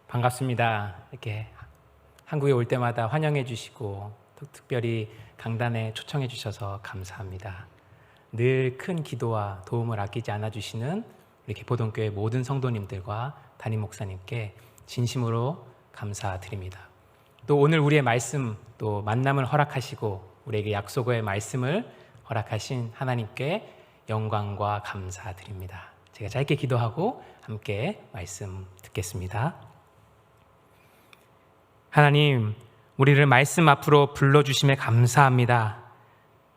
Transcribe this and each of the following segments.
반갑습니다. 이렇게 한국에 올 때마다 환영해 주시고 또 특별히 강단에 초청해 주셔서 감사합니다. 늘 큰 기도와 도움을 아끼지 않아 주시는 우리 개포동교회 모든 성도님들과 담임 목사님께 진심으로 감사드립니다. 또 오늘 우리의 말씀 또 만남을 허락하시고 우리에게 약속의 말씀을 허락하신 하나님께 영광과 감사드립니다. 제가 짧게 기도하고 함께 말씀 듣겠습니다. 하나님, 우리를 말씀 앞으로 불러주심에 감사합니다.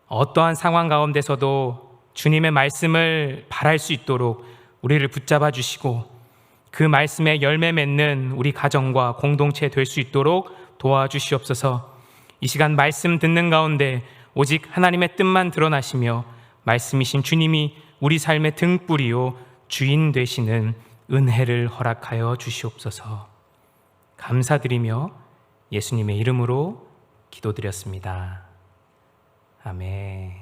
어떠한 상황 가운데서도 주님의 말씀을 바랄 수 있도록 우리를 붙잡아 주시고 그 말씀에 열매 맺는 우리 가정과 공동체 될 수 있도록 도와주시옵소서. 이 시간 말씀 듣는 가운데 오직 하나님의 뜻만 드러나시며 말씀이신 주님이 우리 삶의 등불이요 주인 되시는 은혜를 허락하여 주시옵소서. 감사드리며 예수님의 이름으로 기도드렸습니다. 아멘.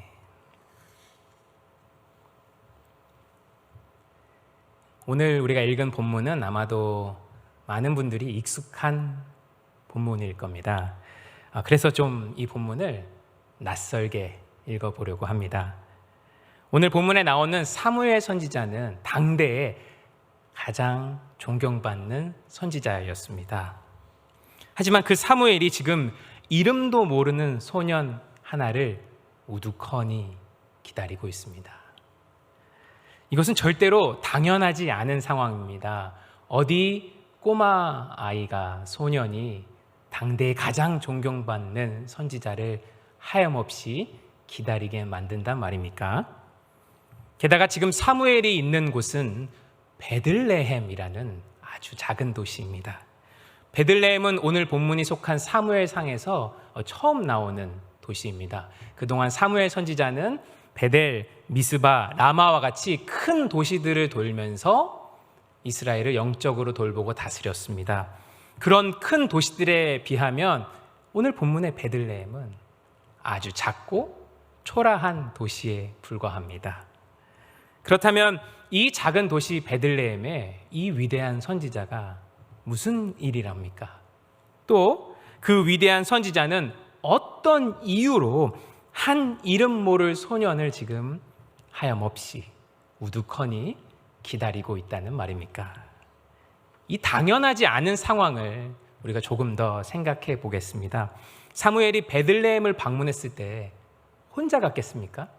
오늘 우리가 읽은 본문은 아마도 많은 분들이 익숙한 본문일 겁니다. 그래서 좀 이 본문을 낯설게 읽어보려고 합니다. 오늘 본문에 나오는 사무엘 선지자는 당대에 가장 존경받는 선지자였습니다. 하지만 그 사무엘이 지금 이름도 모르는 소년 하나를 우두커니 기다리고 있습니다. 이것은 절대로 당연하지 않은 상황입니다. 어디 꼬마 아이가, 소년이 당대에 가장 존경받는 선지자를 하염없이 기다리게 만든단 말입니까? 게다가 지금 사무엘이 있는 곳은 베들레헴이라는 아주 작은 도시입니다. 베들레헴은 오늘 본문이 속한 사무엘상에서 처음 나오는 도시입니다. 그동안 사무엘 선지자는 베델, 미스바, 라마와 같이 큰 도시들을 돌면서 이스라엘을 영적으로 돌보고 다스렸습니다. 그런 큰 도시들에 비하면 오늘 본문의 베들레헴은 아주 작고 초라한 도시에 불과합니다. 그렇다면 이 작은 도시 베들레헴에 이 위대한 선지자가 무슨 일이랍니까? 또 그 위대한 선지자는 어떤 이유로 한 이름 모를 소년을 지금 하염없이 우두커니 기다리고 있다는 말입니까? 이 당연하지 않은 상황을 우리가 조금 더 생각해 보겠습니다. 사무엘이 베들레헴을 방문했을 때 혼자 갔겠습니까?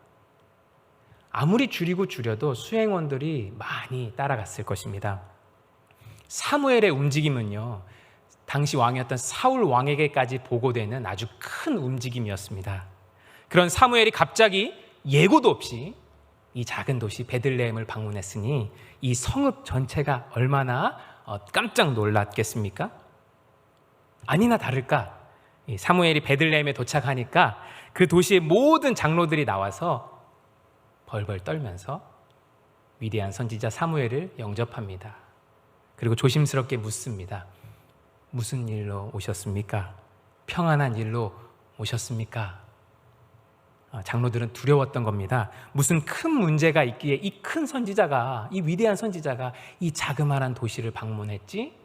아무리 줄이고 줄여도 수행원들이 많이 따라갔을 것입니다. 사무엘의 움직임은요, 당시 왕이었던 사울 왕에게까지 보고되는 아주 큰 움직임이었습니다. 그런 사무엘이 갑자기 예고도 없이 이 작은 도시 베들레헴을 방문했으니 이 성읍 전체가 얼마나 깜짝 놀랐겠습니까? 아니나 다를까, 사무엘이 베들레헴에 도착하니까 그 도시의 모든 장로들이 나와서 벌벌 떨면서 위대한 선지자 사무엘을 영접합니다. 그리고 조심스럽게 묻습니다. 무슨 일로 오셨습니까? 평안한 일로 오셨습니까? 장로들은 두려웠던 겁니다. 무슨 큰 문제가 있기에 이 큰 선지자가, 이 위대한 선지자가 이 자그마한 도시를 방문했지?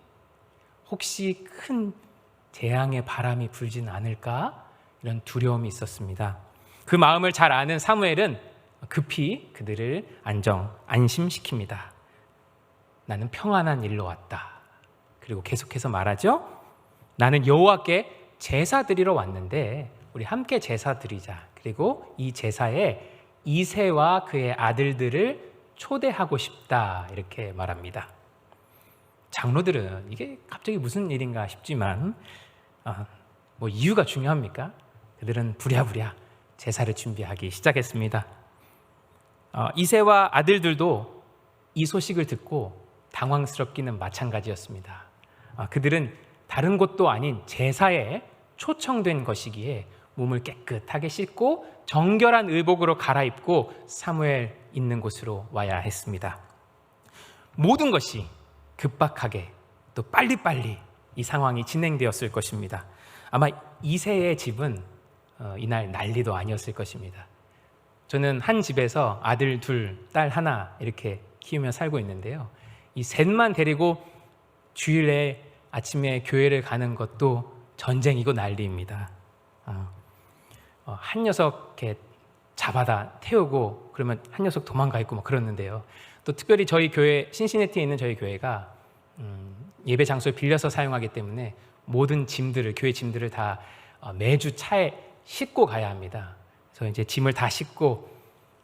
혹시 큰 재앙의 바람이 불진 않을까? 이런 두려움이 있었습니다. 그 마음을 잘 아는 사무엘은 급히 그들을 안심시킵니다. 나는 평안한 일로 왔다. 그리고 계속해서 말하죠. 나는 여호와께 제사 드리러 왔는데 우리 함께 제사 드리자. 그리고 이 제사에 이새와 그의 아들들을 초대하고 싶다. 이렇게 말합니다. 장로들은 이게 갑자기 무슨 일인가 싶지만 뭐 이유가 중요합니까? 그들은 부랴부랴 제사를 준비하기 시작했습니다. 이새와 아들들도 이 소식을 듣고 당황스럽기는 마찬가지였습니다. 그들은 다른 곳도 아닌 제사에 초청된 것이기에 몸을 깨끗하게 씻고 정결한 의복으로 갈아입고 사무엘 있는 곳으로 와야 했습니다. 모든 것이 급박하게 또 빨리빨리 이 상황이 진행되었을 것입니다. 아마 이새의 집은 이날 난리도 아니었을 것입니다. 저는 한 집에서 아들 둘, 딸 하나 이렇게 키우며 살고 있는데요. 이 셋만 데리고 주일에 아침에 교회를 가는 것도 전쟁이고 난리입니다. 한 녀석 이렇게 잡아다 태우고 그러면 한 녀석 도망가 있고 막 그러는데요. 또 특별히 저희 교회, 신시내티에 있는 저희 교회가 예배 장소를 빌려서 사용하기 때문에 모든 짐들을, 교회 짐들을 다 매주 차에 싣고 가야 합니다. 그래서 이제 짐을 다 싣고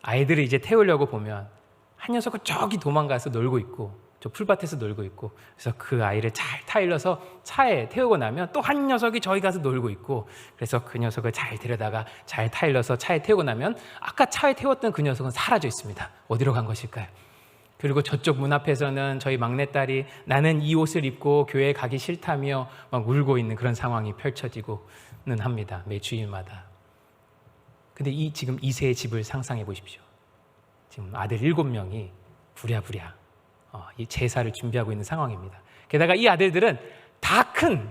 아이들을 이제 태우려고 보면 한 녀석은 저기 도망가서 놀고 있고 저 풀밭에서 놀고 있고, 그래서 그 아이를 잘 타일러서 차에 태우고 나면 또 한 녀석이 저기 가서 놀고 있고, 그래서 그 녀석을 잘 데려다가 잘 타일러서 차에 태우고 나면 아까 차에 태웠던 그 녀석은 사라져 있습니다. 어디로 간 것일까요? 그리고 저쪽 문 앞에서는 저희 막내딸이 나는 이 옷을 입고 교회에 가기 싫다며 막 울고 있는 그런 상황이 펼쳐지고는 합니다. 매 주일마다. 근데 지금 2세의 집을 상상해 보십시오. 지금 아들 7명이 부랴부랴 이 제사를 준비하고 있는 상황입니다. 게다가 이 아들들은 다 큰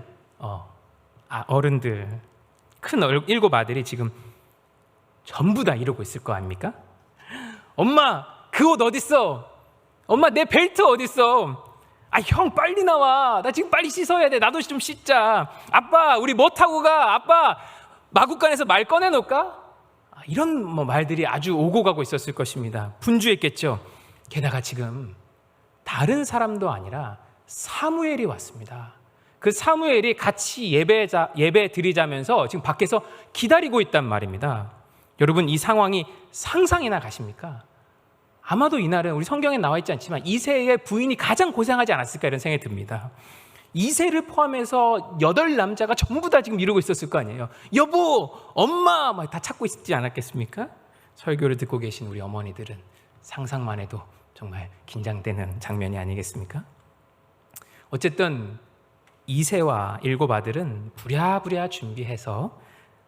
어른들, 큰 7 아들이 지금 전부 다 이러고 있을 거 아닙니까? 엄마, 그 옷 어딨어? 엄마, 내 벨트 어딨어? 형 빨리 나와. 나 지금 빨리 씻어야 돼. 나도 좀 씻자. 아빠, 우리 뭐 타고 가? 아빠, 마구간에서 말 꺼내놓을까? 이런 말들이 아주 오고 가고 있었을 것입니다. 분주했겠죠. 게다가 지금 다른 사람도 아니라 사무엘이 왔습니다. 그 사무엘이 같이 예배 드리자면서 지금 밖에서 기다리고 있단 말입니다. 여러분, 이 상황이 상상이나 가십니까? 아마도 이날은 우리 성경에 나와 있지 않지만 이새의 부인이 가장 고생하지 않았을까 이런 생각이 듭니다. 이새를 포함해서 8 남자가 전부 다 지금 이러고 있었을 거 아니에요. 여보, 엄마 막 다 찾고 있지 않았겠습니까? 설교를 듣고 계신 우리 어머니들은 상상만 해도 정말 긴장되는 장면이 아니겠습니까? 어쨌든 이새와 7 아들은 부랴부랴 준비해서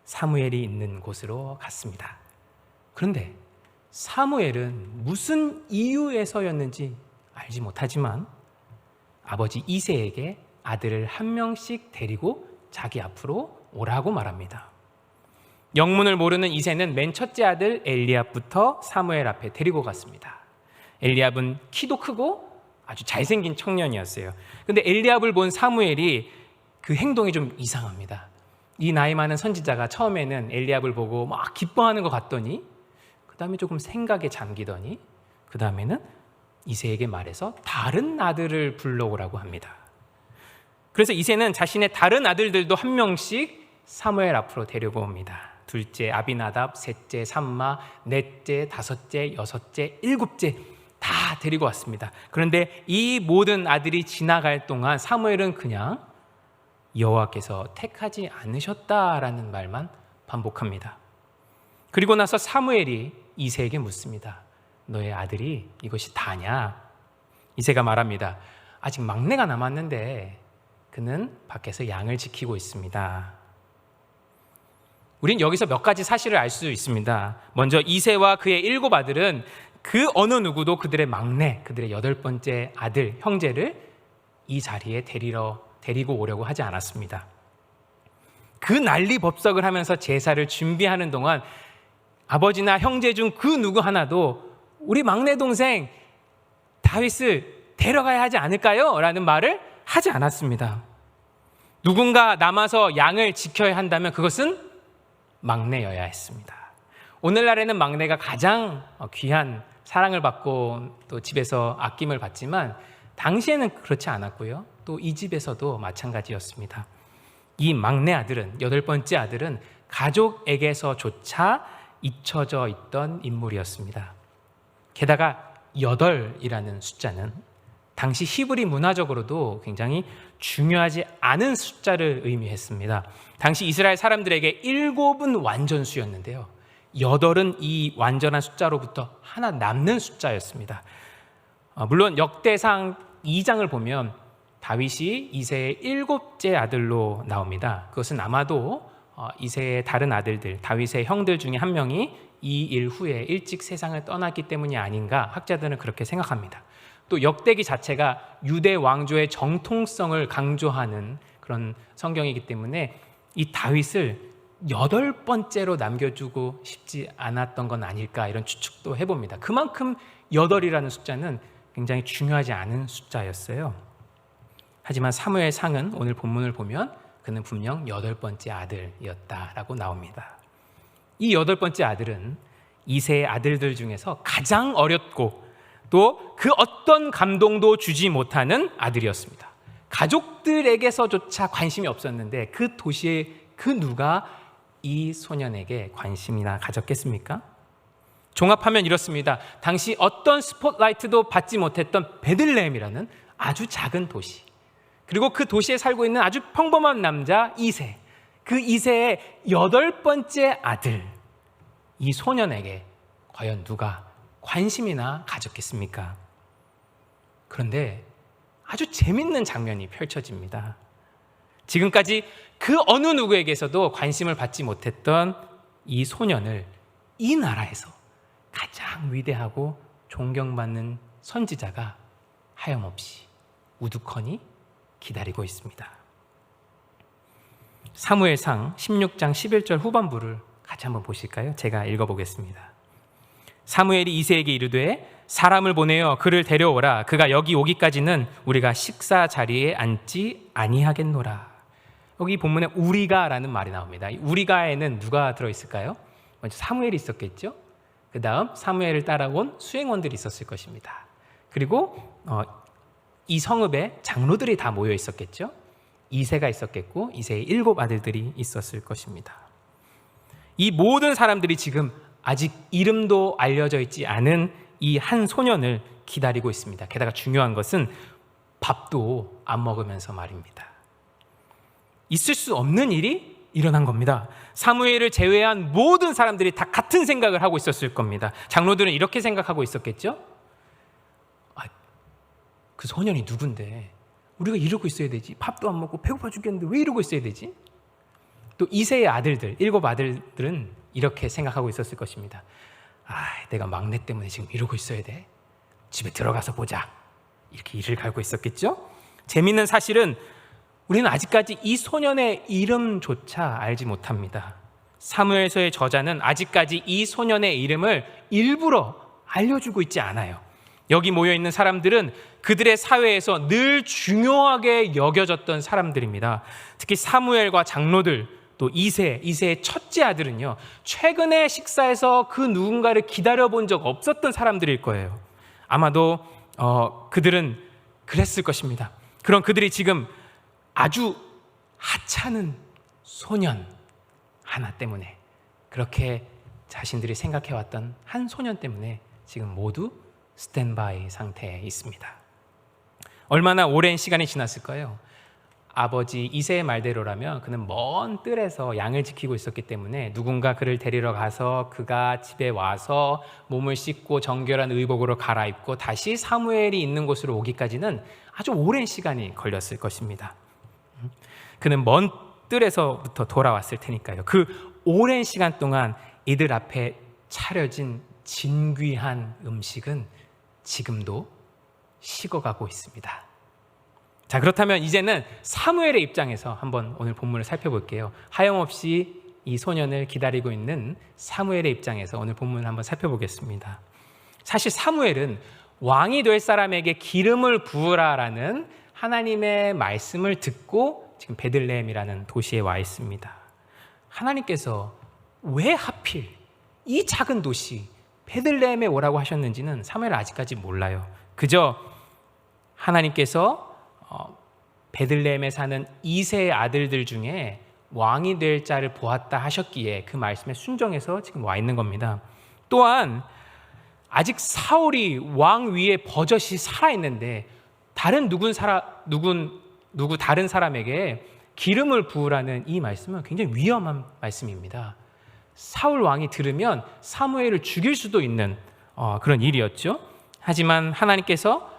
사무엘이 있는 곳으로 갔습니다. 그런데 사무엘은 무슨 이유에서였는지 알지 못하지만 아버지 이새에게 아들을 한 명씩 데리고 자기 앞으로 오라고 말합니다. 영문을 모르는 이새는 맨 첫째 아들 엘리압부터 사무엘 앞에 데리고 갔습니다. 엘리압은 키도 크고 아주 잘생긴 청년이었어요. 그런데 엘리압을 본 사무엘이 그 행동이 좀 이상합니다. 이 나이 많은 선지자가 처음에는 엘리압을 보고 막 기뻐하는 것 같더니 그 다음에 조금 생각에 잠기더니 그 다음에는 이새에게 말해서 다른 아들을 불러오라고 합니다. 그래서 이새는 자신의 다른 아들들도 한 명씩 사무엘 앞으로 데리고 옵니다. 둘째 아비나답, 셋째 삼마, 넷째, 다섯째, 여섯째, 7째 다 데리고 왔습니다. 그런데 이 모든 아들이 지나갈 동안 사무엘은 그냥 여호와께서 택하지 않으셨다라는 말만 반복합니다. 그리고 나서 사무엘이 이새에게 묻습니다. 너의 아들이 이것이 다냐? 이새가 말합니다. 아직 막내가 남았는데 그는 밖에서 양을 지키고 있습니다. 우린 여기서 몇 가지 사실을 알 수 있습니다. 먼저 이새와 그의 7 아들은 그 어느 누구도 그들의 막내, 그들의 8번째 아들, 형제를 이 자리에 데리고 오려고 하지 않았습니다. 그 난리법석을 하면서 제사를 준비하는 동안 아버지나 형제 중 그 누구 하나도 우리 막내 동생 다윗을 데려가야 하지 않을까요? 라는 말을 하지 않았습니다. 누군가 남아서 양을 지켜야 한다면 그것은 막내여야 했습니다. 오늘날에는 막내가 가장 귀한 사랑을 받고 또 집에서 아낌을 받지만 당시에는 그렇지 않았고요. 또 이 집에서도 마찬가지였습니다. 이 막내 아들은, 8번째 아들은 가족에게서조차 잊혀져 있던 인물이었습니다. 게다가 8이라는 숫자는 당시 히브리 문화적으로도 굉장히 중요하지 않은 숫자를 의미했습니다. 당시 이스라엘 사람들에게 7은 완전수였는데요. 8은 이 완전한 숫자로부터 하나 남는 숫자였습니다. 물론 역대상 2장을 보면 다윗이 이새의 7째 아들로 나옵니다. 그것은 아마도 이새의 다른 아들들, 다윗의 형들 중에 한 명이 이 일 후에 일찍 세상을 떠났기 때문이 아닌가 학자들은 그렇게 생각합니다. 또 역대기 자체가 유대 왕조의 정통성을 강조하는 그런 성경이기 때문에 이 다윗을 8번째로 남겨주고 싶지 않았던 건 아닐까 이런 추측도 해봅니다. 그만큼 8이라는 숫자는 굉장히 중요하지 않은 숫자였어요. 하지만 사무엘상은 오늘 본문을 보면 그는 분명 8번째 아들이었다라고 나옵니다. 이 8번째 아들은 이새의 아들들 중에서 가장 어렸고 또 그 어떤 감동도 주지 못하는 아들이었습니다. 가족들에게서조차 관심이 없었는데 그 도시에 그 누가 이 소년에게 관심이나 가졌겠습니까? 종합하면 이렇습니다. 당시 어떤 스포트라이트도 받지 못했던 베들레헴이라는 아주 작은 도시, 그리고 그 도시에 살고 있는 아주 평범한 남자 이새, 그 이새의 8번째 아들, 이 소년에게 과연 누가 관심이나 가졌겠습니까? 그런데 아주 재밌는 장면이 펼쳐집니다. 지금까지 그 어느 누구에게서도 관심을 받지 못했던 이 소년을 이 나라에서 가장 위대하고 존경받는 선지자가 하염없이 우두커니 기다리고 있습니다. 사무엘상 16장 11절 후반부를 같이 한번 보실까요? 제가 읽어보겠습니다. 사무엘이 이새에게 이르되 사람을 보내어 그를 데려오라. 그가 여기 오기까지는 우리가 식사 자리에 앉지 아니하겠노라. 여기 본문에 우리가라는 말이 나옵니다. 우리가에는 누가 들어있을까요? 먼저 사무엘이 있었겠죠. 그 다음 사무엘을 따라온 수행원들이 있었을 것입니다. 그리고 이 성읍에 장로들이 다 모여 있었겠죠. 이새가 있었겠고 이새의 7 아들들이 있었을 것입니다. 이 모든 사람들이 지금 아직 이름도 알려져 있지 않은 이 한 소년을 기다리고 있습니다. 게다가 중요한 것은 밥도 안 먹으면서 말입니다. 있을 수 없는 일이 일어난 겁니다. 사무엘을 제외한 모든 사람들이 다 같은 생각을 하고 있었을 겁니다. 장로들은 이렇게 생각하고 있었겠죠? 그 소년이 누군데 우리가 이러고 있어야 되지? 밥도 안 먹고 배고파 죽겠는데 왜 이러고 있어야 되지? 또 이새의 아들들, 7 아들들은 이렇게 생각하고 있었을 것입니다. 내가 막내 때문에 지금 이러고 있어야 돼? 집에 들어가서 보자. 이렇게 이를 갈고 있었겠죠? 재미있는 사실은 우리는 아직까지 이 소년의 이름조차 알지 못합니다. 사무엘서의 저자는 아직까지 이 소년의 이름을 일부러 알려주고 있지 않아요. 여기 모여있는 사람들은 그들의 사회에서 늘 중요하게 여겨졌던 사람들입니다. 특히 사무엘과 장로들, 또 이새의 첫째 아들은요, 최근에 식사에서 그 누군가를 기다려본 적 없었던 사람들일 거예요. 아마도 그들은 그랬을 것입니다. 그럼 그들이 지금 아주 하찮은 소년 하나 때문에, 그렇게 자신들이 생각해왔던 한 소년 때문에 지금 모두 스탠바이 상태에 있습니다. 얼마나 오랜 시간이 지났을까요? 아버지 이새의 말대로라면 그는 먼 뜰에서 양을 지키고 있었기 때문에 누군가 그를 데리러 가서 그가 집에 와서 몸을 씻고 정결한 의복으로 갈아입고 다시 사무엘이 있는 곳으로 오기까지는 아주 오랜 시간이 걸렸을 것입니다. 그는 먼 뜰에서부터 돌아왔을 테니까요. 그 오랜 시간 동안 이들 앞에 차려진 진귀한 음식은 지금도 식어가고 있습니다. 자, 그렇다면 이제는 사무엘의 입장에서 한번 오늘 본문을 살펴볼게요. 하염없이 이 소년을 기다리고 있는 사무엘의 입장에서 오늘 본문을 한번 살펴보겠습니다. 사실 사무엘은 왕이 될 사람에게 기름을 부으라라는 하나님의 말씀을 듣고 지금 베들레헴이라는 도시에 와 있습니다. 하나님께서 왜 하필 이 작은 도시 베들레헴에 오라고 하셨는지는 사무엘은 아직까지 몰라요. 그저 하나님께서 베들레헴에 사는 이새의 아들들 중에 왕이 될 자를 보았다 하셨기에 그 말씀에 순종해서 지금 와 있는 겁니다. 또한 아직 사울이 왕 위에 버젓이 살아있는데 다른 다른 사람에게 기름을 부으라는 이 말씀은 굉장히 위험한 말씀입니다. 사울 왕이 들으면 사무엘을 죽일 수도 있는 그런 일이었죠. 하지만 하나님께서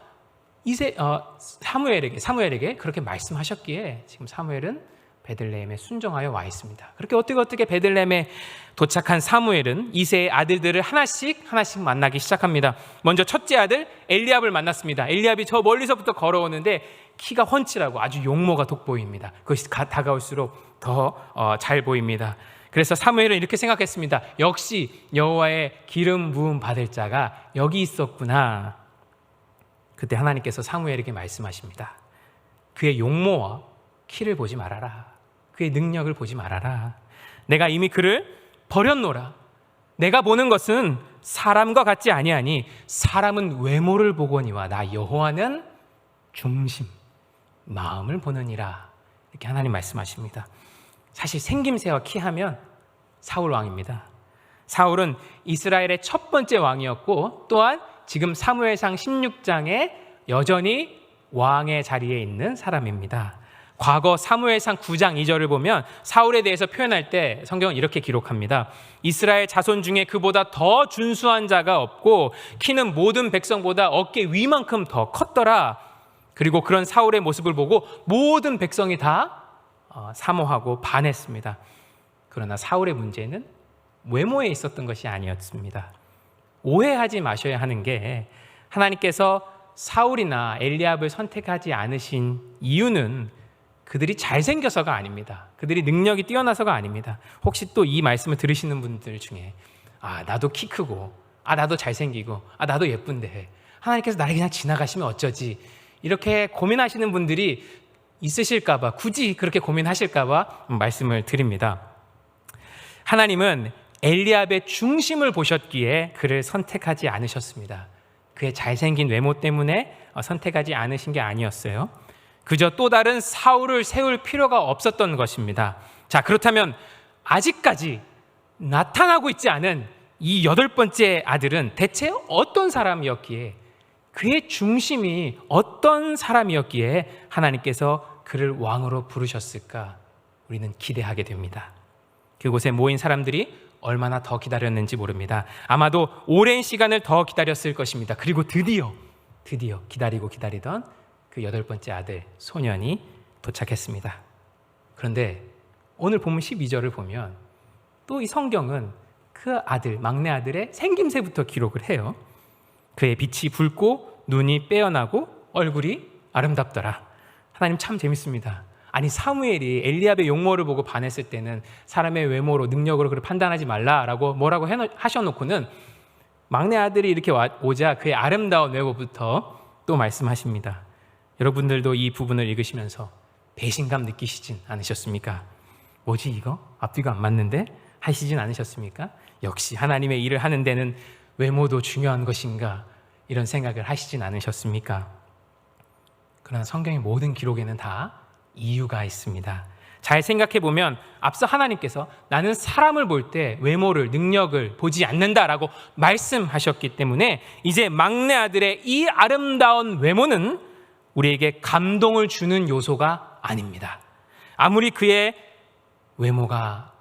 사무엘에게 그렇게 말씀하셨기에 지금 사무엘은 베들레헴에 순종하여 와 있습니다. 그렇게 어떻게 베들레헴에 도착한 사무엘은 이새의 아들들을 하나씩 만나기 시작합니다. 먼저 첫째 아들 엘리압을 만났습니다. 엘리압이 저 멀리서부터 걸어오는데 키가 훤칠하고 아주 용모가 돋보입니다. 그것이 다가올수록 더 잘 보입니다. 그래서 사무엘은 이렇게 생각했습니다. 역시 여호와의 기름 부음 받을 자가 여기 있었구나. 그때 하나님께서 사무엘에게 말씀하십니다. 그의 용모와 키를 보지 말아라. 그의 능력을 보지 말아라. 내가 이미 그를 버렸노라. 내가 보는 것은 사람과 같지 아니하니 사람은 외모를 보거니와 나 여호와는 중심, 마음을 보느니라. 이렇게 하나님 말씀하십니다. 사실 생김새와 키 하면 사울 왕입니다. 사울은 이스라엘의 첫 번째 왕이었고 또한 지금 사무엘상 16장에 여전히 왕의 자리에 있는 사람입니다. 과거 사무엘상 9장 2절을 보면 사울에 대해서 표현할 때 성경은 이렇게 기록합니다. 이스라엘 자손 중에 그보다 더 준수한 자가 없고 키는 모든 백성보다 어깨 위만큼 더 컸더라. 그리고 그런 사울의 모습을 보고 모든 백성이 다 사모하고 반했습니다. 그러나 사울의 문제는 외모에 있었던 것이 아니었습니다. 오해하지 마셔야 하는 게 하나님께서 사울이나 엘리압을 선택하지 않으신 이유는 그들이 잘생겨서가 아닙니다. 그들이 능력이 뛰어나서가 아닙니다. 혹시 또 이 말씀을 들으시는 분들 중에 나도 키 크고 나도 잘생기고 나도 예쁜데 하나님께서 나를 그냥 지나가시면 어쩌지 이렇게 고민하시는 분들이 있으실까 봐 굳이 그렇게 고민하실까 봐 말씀을 드립니다. 하나님은 엘리압의 중심을 보셨기에 그를 선택하지 않으셨습니다. 그의 잘생긴 외모 때문에 선택하지 않으신 게 아니었어요. 그저 또 다른 사울을 세울 필요가 없었던 것입니다. 자, 그렇다면 아직까지 나타나고 있지 않은 이 8번째 아들은 대체 어떤 사람이었기에 그의 중심이 어떤 사람이었기에 하나님께서 그를 왕으로 부르셨을까? 우리는 기대하게 됩니다. 그곳에 모인 사람들이 얼마나 더 기다렸는지 모릅니다. 아마도 오랜 시간을 더 기다렸을 것입니다. 그리고 드디어 기다리고 기다리던 그 8번째 아들 소년이 도착했습니다. 그런데 오늘 본문 12절을 보면 또 이 성경은 그 아들, 막내 아들의 생김새부터 기록을 해요. 그의 빛이 붉고 눈이 빼어나고 얼굴이 아름답더라. 하나님 참 재밌습니다. 아니 사무엘이 엘리압의 용모를 보고 반했을 때는 사람의 외모로 능력으로 그를 판단하지 말라라고 뭐라고 하셔놓고는 막내 아들이 이렇게 오자 그의 아름다운 외모부터 또 말씀하십니다. 여러분들도 이 부분을 읽으시면서 배신감 느끼시진 않으셨습니까? 뭐지 이거? 앞뒤가 안 맞는데? 하시진 않으셨습니까? 역시 하나님의 일을 하는 데는 외모도 중요한 것인가? 이런 생각을 하시진 않으셨습니까? 그러나 성경의 모든 기록에는 다 이유가 있습니다. 잘 생각해 보면 앞서 하나님께서 나는 사람을 볼 때 외모를, 능력을 보지 않는다라고 말씀하셨기 때문에 이제 막내 아들의 이 아름다운 외모는 우리에게 감동을 주는 요소가 아닙니다. 아무리 그의 외모가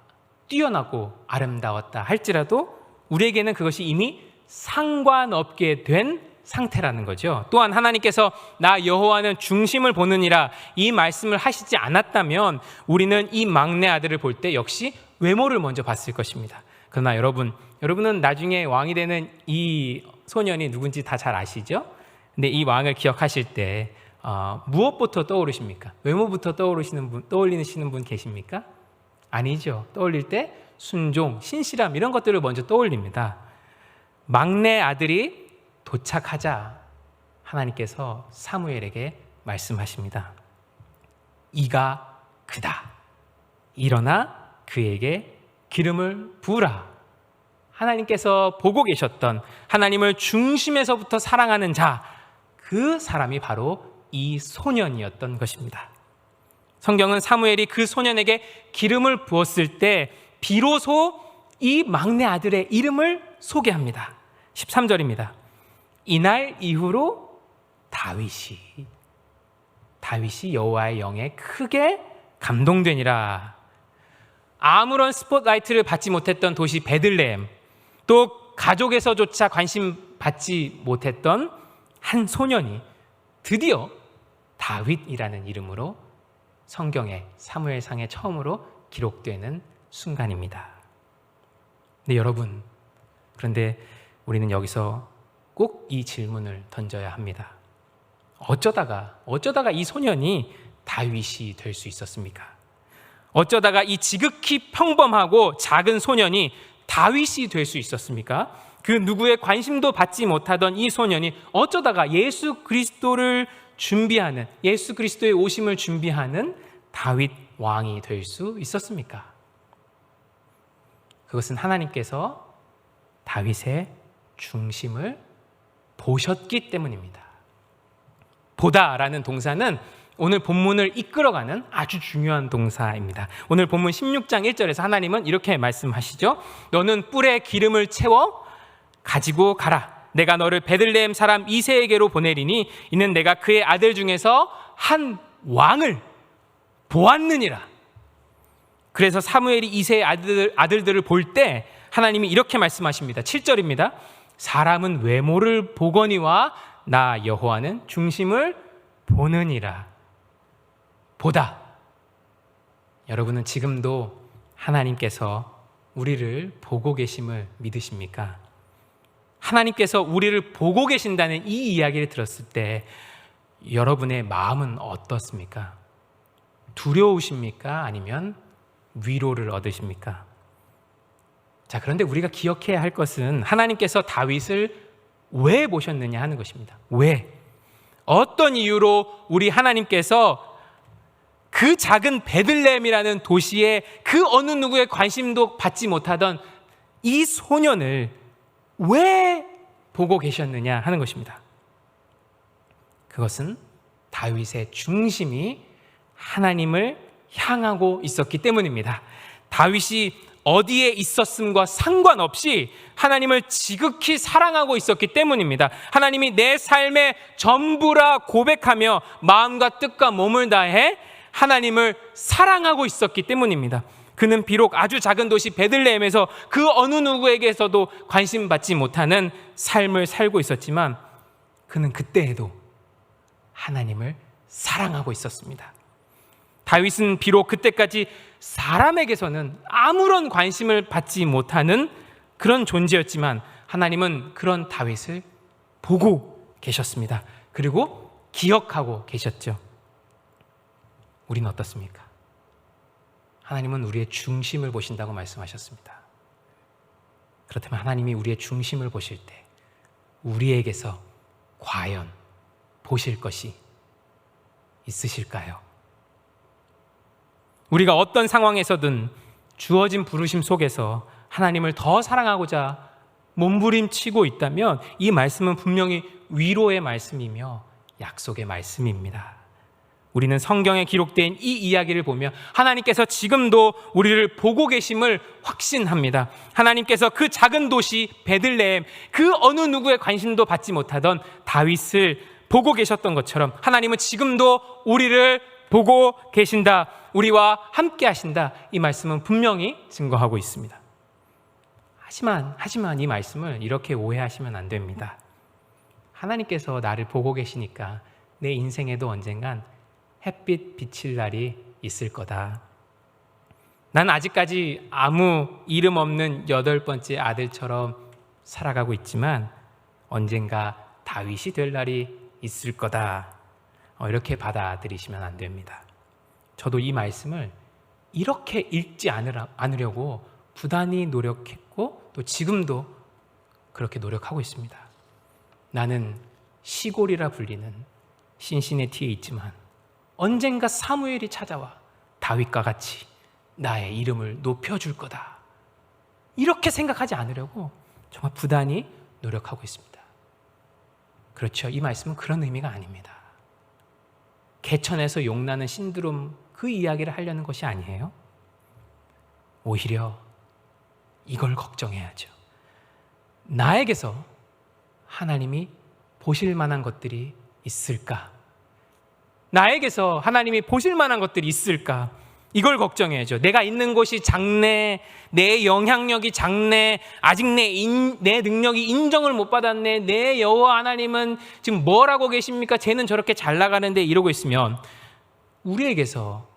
뛰어나고 아름다웠다 할지라도 우리에게는 그것이 이미 상관없게 된 상태라는 거죠. 또한 하나님께서 나 여호와는 중심을 보느니라 이 말씀을 하시지 않았다면 우리는 이 막내 아들을 볼 때 역시 외모를 먼저 봤을 것입니다. 그러나 여러분은 나중에 왕이 되는 이 소년이 누군지 다 잘 아시죠? 근데 이 왕을 기억하실 때 무엇부터 떠오르십니까? 외모부터 떠올리시는 분 계십니까? 아니죠. 떠올릴 때 순종, 신실함 이런 것들을 먼저 떠올립니다. 막내 아들이 도착하자 하나님께서 사무엘에게 말씀하십니다. 이가 그다. 일어나 그에게 기름을 부으라. 하나님께서 보고 계셨던 하나님을 중심에서부터 사랑하는 자, 그 사람이 바로 이 소년이었던 것입니다. 성경은 사무엘이 그 소년에게 기름을 부었을 때 비로소 이 막내 아들의 이름을 소개합니다. 13절입니다. 이날 이후로 다윗이 여호와의 영에 크게 감동되니라. 아무런 스포트라이트를 받지 못했던 도시 베들레헴, 또 가족에서조차 관심 받지 못했던 한 소년이 드디어 다윗이라는 이름으로 성경의 사무엘상에 처음으로 기록되는 순간입니다. 근데 여러분, 그런데 우리는 여기서 꼭 이 질문을 던져야 합니다. 어쩌다가 이 소년이 다윗이 될 수 있었습니까? 어쩌다가 이 지극히 평범하고 작은 소년이 다윗이 될 수 있었습니까? 그 누구의 관심도 받지 못하던 이 소년이 어쩌다가 예수 그리스도를 준비하는, 예수 그리스도의 오심을 준비하는 다윗 왕이 될 수 있었습니까? 그것은 하나님께서 다윗의 중심을 보셨기 때문입니다. 보다라는 동사는 오늘 본문을 이끌어가는 아주 중요한 동사입니다. 오늘 본문 16장 1절에서 하나님은 이렇게 말씀하시죠. 너는 뿔에 기름을 채워 가지고 가라. 내가 너를 베들레헴 사람 이새에게로 보내리니 이는 내가 그의 아들 중에서 한 왕을 보았느니라. 그래서 사무엘이 이새의 아들들을 볼 때 하나님이 이렇게 말씀하십니다. 7절입니다. 사람은 외모를 보거니와 나 여호와는 중심을 보느니라. 보다. 여러분은 지금도 하나님께서 우리를 보고 계심을 믿으십니까? 하나님께서 우리를 보고 계신다는 이 이야기를 들었을 때 여러분의 마음은 어떻습니까? 두려우십니까? 아니면 위로를 얻으십니까? 자, 그런데 우리가 기억해야 할 것은 하나님께서 다윗을 왜 보셨느냐 하는 것입니다. 왜? 어떤 이유로 우리 하나님께서 그 작은 베들레헴이라는 도시에 그 어느 누구의 관심도 받지 못하던 이 소년을 왜 보고 계셨느냐 하는 것입니다. 그것은 다윗의 중심이 하나님을 향하고 있었기 때문입니다. 다윗이 어디에 있었음과 상관없이 하나님을 지극히 사랑하고 있었기 때문입니다. 하나님이 내 삶의 전부라 고백하며 마음과 뜻과 몸을 다해 하나님을 사랑하고 있었기 때문입니다. 그는 비록 아주 작은 도시 베들레헴에서 그 어느 누구에게서도 관심 받지 못하는 삶을 살고 있었지만 그는 그때에도 하나님을 사랑하고 있었습니다. 다윗은 비록 그때까지 사람에게서는 아무런 관심을 받지 못하는 그런 존재였지만 하나님은 그런 다윗을 보고 계셨습니다. 그리고 기억하고 계셨죠. 우리는 어떻습니까? 하나님은 우리의 중심을 보신다고 말씀하셨습니다. 그렇다면 하나님이 우리의 중심을 보실 때 우리에게서 과연 보실 것이 있으실까요? 우리가 어떤 상황에서든 주어진 부르심 속에서 하나님을 더 사랑하고자 몸부림치고 있다면 이 말씀은 분명히 위로의 말씀이며 약속의 말씀입니다. 우리는 성경에 기록된 이 이야기를 보며 하나님께서 지금도 우리를 보고 계심을 확신합니다. 하나님께서 그 작은 도시 베들레헴, 그 어느 누구의 관심도 받지 못하던 다윗을 보고 계셨던 것처럼 하나님은 지금도 우리를 보고 계신다, 우리와 함께 하신다, 이 말씀은 분명히 증거하고 있습니다. 하지만 이 말씀을 이렇게 오해하시면 안 됩니다. 하나님께서 나를 보고 계시니까 내 인생에도 언젠간 햇빛 비칠 날이 있을 거다. 난 아직까지 아무 이름 없는 8번째 아들처럼 살아가고 있지만 언젠가 다윗이 될 날이 있을 거다. 이렇게 받아들이시면 안 됩니다. 저도 이 말씀을 이렇게 읽지 않으려고 부단히 노력했고 또 지금도 그렇게 노력하고 있습니다. 나는 시골이라 불리는 신시내티에 있지만 언젠가 사무엘이 찾아와 다윗과 같이 나의 이름을 높여줄 거다. 이렇게 생각하지 않으려고 정말 부단히 노력하고 있습니다. 그렇죠. 이 말씀은 그런 의미가 아닙니다. 개천에서 용나는 신드롬 그 이야기를 하려는 것이 아니에요. 오히려 이걸 걱정해야죠. 나에게서 하나님이 보실 만한 것들이 있을까? 나에게서 하나님이 보실 만한 것들이 있을까? 이걸 걱정해야죠. 내가 있는 곳이 작네, 내 영향력이 작네, 아직 내 능력이 인정을 못 받았네, 내 여호와 하나님은 지금 뭘 하고 계십니까? 쟤는 저렇게 잘 나가는데, 이러고 있으면 우리에게서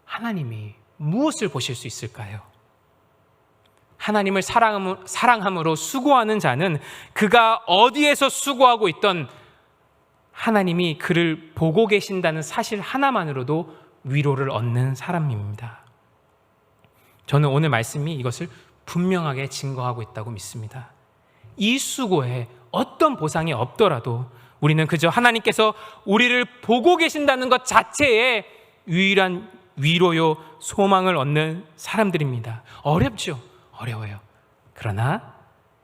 하나님이 무엇을 보실 수 있을까요? 하나님을 사랑함으로 수고하는 자는 그가 어디에서 수고하고 있던 하나님이 그를 보고 계신다는 사실 하나만으로도 위로를 얻는 사람입니다. 저는 오늘 말씀이 이것을 분명하게 증거하고 있다고 믿습니다. 이 수고에 어떤 보상이 없더라도 우리는 그저 하나님께서 우리를 보고 계신다는 것 자체에 유일한 위로요 소망을 얻는 사람들입니다. 어렵죠. 어려워요. 그러나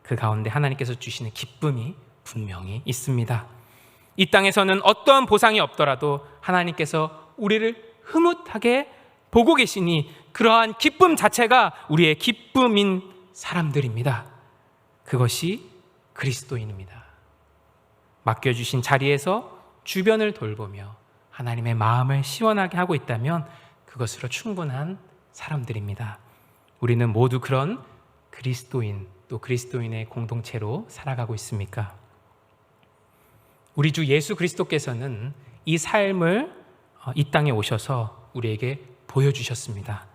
그 가운데 하나님께서 주시는 기쁨이 분명히 있습니다. 이 땅에서는 어떠한 보상이 없더라도 하나님께서 우리를 흐뭇하게 보고 계시니 그러한 기쁨 자체가 우리의 기쁨인 사람들입니다. 그것이 그리스도인입니다. 맡겨주신 자리에서 주변을 돌보며 하나님의 마음을 시원하게 하고 있다면 그것으로 충분한 사람들입니다. 우리는 모두 그런 그리스도인, 또 그리스도인의 공동체로 살아가고 있습니까? 우리 주 예수 그리스도께서는 이 삶을 이 땅에 오셔서 우리에게 보여주셨습니다.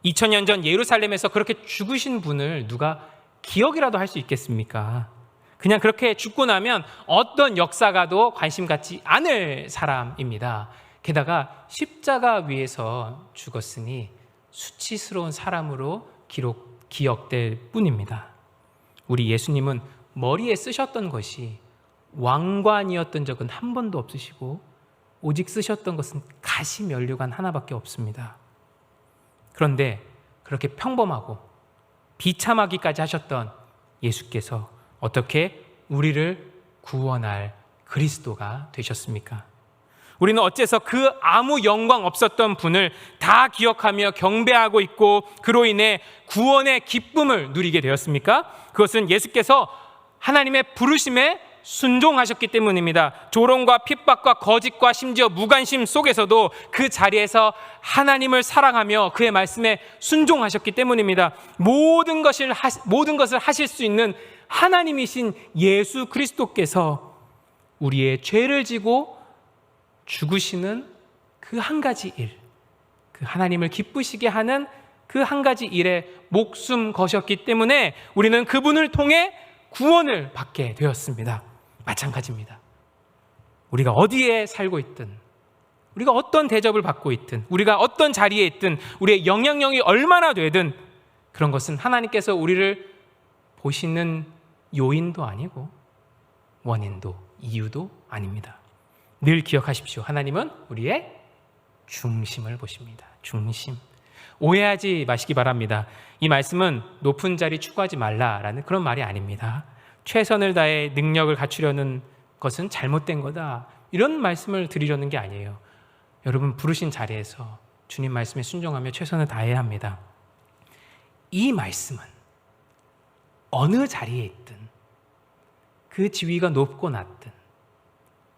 2000년 전 예루살렘에서 그렇게 죽으신 분을 누가 기억이라도 할 수 있겠습니까? 그냥 그렇게 죽고 나면 어떤 역사가도 관심 갖지 않을 사람입니다. 게다가 십자가 위에서 죽었으니 수치스러운 사람으로 기억될 뿐입니다. 우리 예수님은 머리에 쓰셨던 것이 왕관이었던 적은 한 번도 없으시고 오직 쓰셨던 것은 가시 면류관 하나밖에 없습니다. 그런데 그렇게 평범하고 비참하기까지 하셨던 예수께서 어떻게 우리를 구원할 그리스도가 되셨습니까? 우리는 어째서 그 아무 영광 없었던 분을 다 기억하며 경배하고 있고 그로 인해 구원의 기쁨을 누리게 되었습니까? 그것은 예수께서 하나님의 부르심에 순종하셨기 때문입니다. 조롱과 핍박과 거짓과 심지어 무관심 속에서도 그 자리에서 하나님을 사랑하며 그의 말씀에 순종하셨기 때문입니다. 모든 것을 하실 수 있는 하나님이신 예수 그리스도께서 우리의 죄를 지고 죽으시는 그 한 가지 일, 그 하나님을 기쁘시게 하는 그 한 가지 일에 목숨 거셨기 때문에 우리는 그분을 통해 구원을 받게 되었습니다. 마찬가지입니다. 우리가 어디에 살고 있든, 우리가 어떤 대접을 받고 있든, 우리가 어떤 자리에 있든, 우리의 영향력이 얼마나 되든 그런 것은 하나님께서 우리를 보시는 요인도 아니고 원인도 이유도 아닙니다. 늘 기억하십시오. 하나님은 우리의 중심을 보십니다. 중심. 오해하지 마시기 바랍니다. 이 말씀은 높은 자리 추구하지 말라라는 그런 말이 아닙니다. 최선을 다해 능력을 갖추려는 것은 잘못된 거다, 이런 말씀을 드리려는 게 아니에요. 여러분 부르신 자리에서 주님 말씀에 순종하며 최선을 다해야 합니다. 이 말씀은 어느 자리에 있든, 그 지위가 높고 낮든,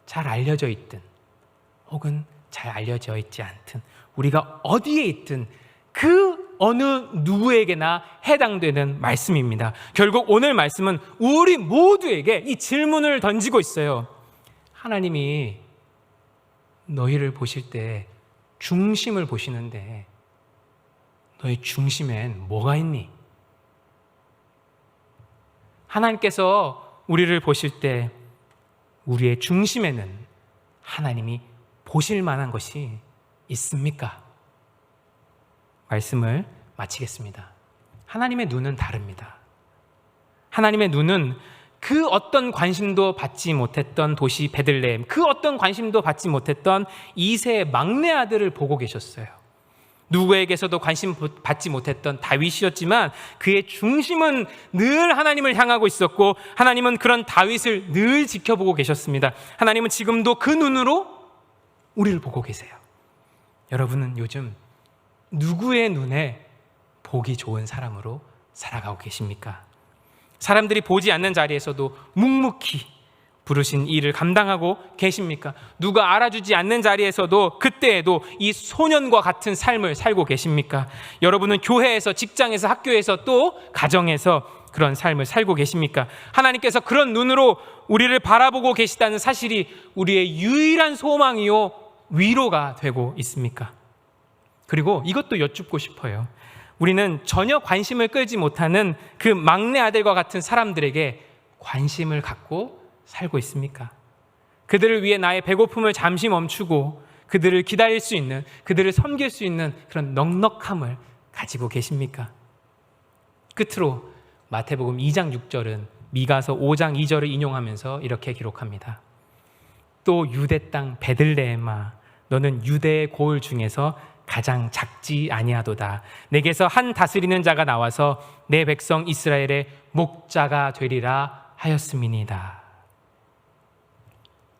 잘 알려져 있든 혹은 잘 알려져 있지 않든, 우리가 어디에 있든 그 어느 누구에게나 해당되는 말씀입니다. 결국 오늘 말씀은 우리 모두에게 이 질문을 던지고 있어요. 하나님이 너희를 보실 때 중심을 보시는데 너희 중심엔 뭐가 있니? 하나님께서 우리를 보실 때 우리의 중심에는 하나님이 보실 만한 것이 있습니까? 말씀을 마치겠습니다. 하나님의 눈은 다릅니다. 하나님의 눈은 그 어떤 관심도 받지 못했던 도시 베들레헴, 그 어떤 관심도 받지 못했던 이새의 막내 아들을 보고 계셨어요. 누구에게서도 관심 받지 못했던 다윗이었지만 그의 중심은 늘 하나님을 향하고 있었고 하나님은 그런 다윗을 늘 지켜보고 계셨습니다. 하나님은 지금도 그 눈으로 우리를 보고 계세요. 여러분은 요즘 누구의 눈에 보기 좋은 사람으로 살아가고 계십니까? 사람들이 보지 않는 자리에서도 묵묵히 부르신 일을 감당하고 계십니까? 누가 알아주지 않는 자리에서도 그때에도 이 소년과 같은 삶을 살고 계십니까? 여러분은 교회에서, 직장에서, 학교에서, 또 가정에서 그런 삶을 살고 계십니까? 하나님께서 그런 눈으로 우리를 바라보고 계시다는 사실이 우리의 유일한 소망이요 위로가 되고 있습니까? 그리고 이것도 여쭙고 싶어요. 우리는 전혀 관심을 끌지 못하는 그 막내 아들과 같은 사람들에게 관심을 갖고 살고 있습니까? 그들을 위해 나의 배고픔을 잠시 멈추고 그들을 기다릴 수 있는, 그들을 섬길 수 있는 그런 넉넉함을 가지고 계십니까? 끝으로 마태복음 2장 6절은 미가서 5장 2절을 인용하면서 이렇게 기록합니다. 또 유대 땅 베들레헴아, 너는 유대의 고을 중에서 가장 작지 아니하도다. 내게서 한 다스리는 자가 나와서 내 백성 이스라엘의 목자가 되리라 하였음이니이다.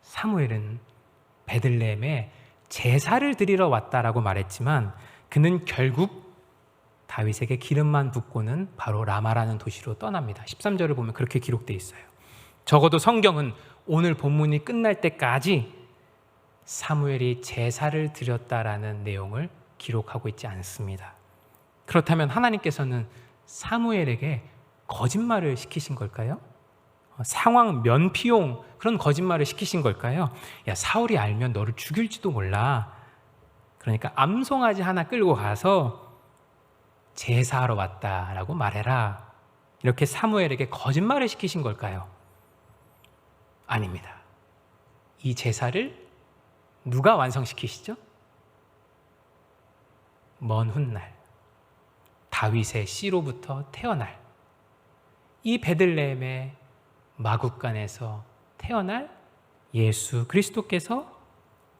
사무엘은 베들레헴에 제사를 드리러 왔다라고 말했지만 그는 결국 다윗에게 기름만 붓고는 바로 라마라는 도시로 떠납니다. 13절을 보면 그렇게 기록되어 있어요. 적어도 성경은 오늘 본문이 끝날 때까지 사무엘이 제사를 드렸다라는 내용을 기록하고 있지 않습니다. 그렇다면 하나님께서는 사무엘에게 거짓말을 시키신 걸까요? 상황 면피용 그런 거짓말을 시키신 걸까요? 야, 사울이 알면 너를 죽일지도 몰라. 그러니까 암송아지 하나 끌고 가서 제사하러 왔다라고 말해라. 이렇게 사무엘에게 거짓말을 시키신 걸까요? 아닙니다. 이 제사를 누가 완성시키시죠? 먼 훗날 다윗의 씨로부터 태어날 이 베들레헴의 마국간에서 태어날 예수 그리스도께서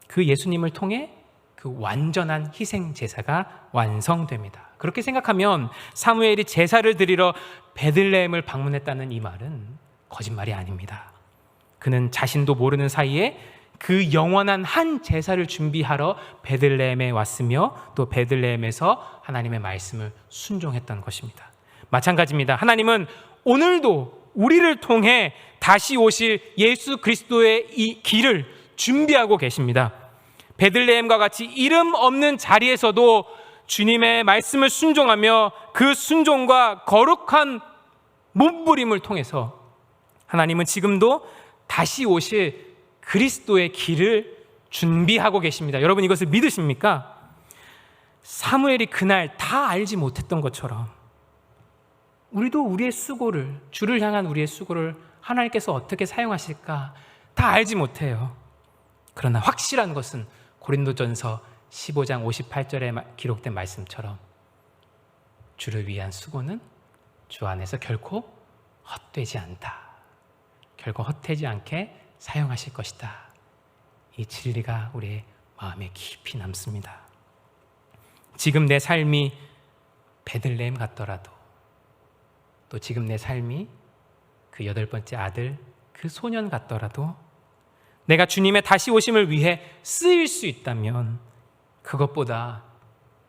그 예수님을 통해 그 완전한 희생 제사가 완성됩니다. 그렇게 생각하면 사무엘이 제사를 드리러 베들레헴을 방문했다는 이 말은 거짓말이 아닙니다. 그는 자신도 모르는 사이에 그 영원한 한 제사를 준비하러 베들레헴에 왔으며 또 베들레헴에서 하나님의 말씀을 순종했던 것입니다. 마찬가지입니다. 하나님은 오늘도 우리를 통해 다시 오실 예수 그리스도의 이 길을 준비하고 계십니다. 베들레헴과 같이 이름 없는 자리에서도 주님의 말씀을 순종하며 그 순종과 거룩한 몸부림을 통해서 하나님은 지금도 다시 오실 그리스도의 길을 준비하고 계십니다. 여러분 이것을 믿으십니까? 사무엘이 그날 다 알지 못했던 것처럼 우리도 우리의 수고를, 주를 향한 우리의 수고를 하나님께서 어떻게 사용하실까 다 알지 못해요. 그러나 확실한 것은 고린도전서 15장 58절에 기록된 말씀처럼 주를 위한 수고는 주 안에서 결코 헛되지 않다. 결코 헛되지 않게 사용하실 것이다. 이 진리가 우리의 마음에 깊이 남습니다. 지금 내 삶이 베들레헴 같더라도 또 지금 내 삶이 그 8번째 아들 그 소년 같더라도 내가 주님의 다시 오심을 위해 쓰일 수 있다면 그것보다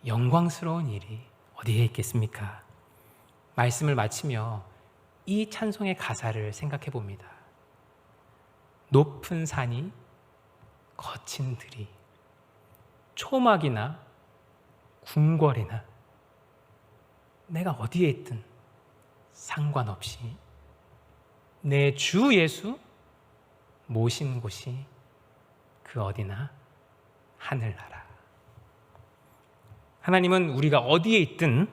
영광스러운 일이 어디에 있겠습니까? 말씀을 마치며 이 찬송의 가사를 생각해 봅니다. 높은 산이 거친 들이 초막이나 궁궐이나 내가 어디에 있든 상관없이 내 주 예수 모신 곳이 그 어디나 하늘나라. 하나님은 우리가 어디에 있든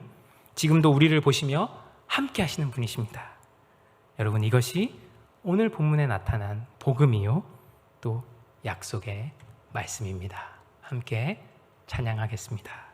지금도 우리를 보시며 함께 하시는 분이십니다. 여러분 이것이 오늘 본문에 나타난 복음이요 또 약속의 말씀입니다. 함께 찬양하겠습니다.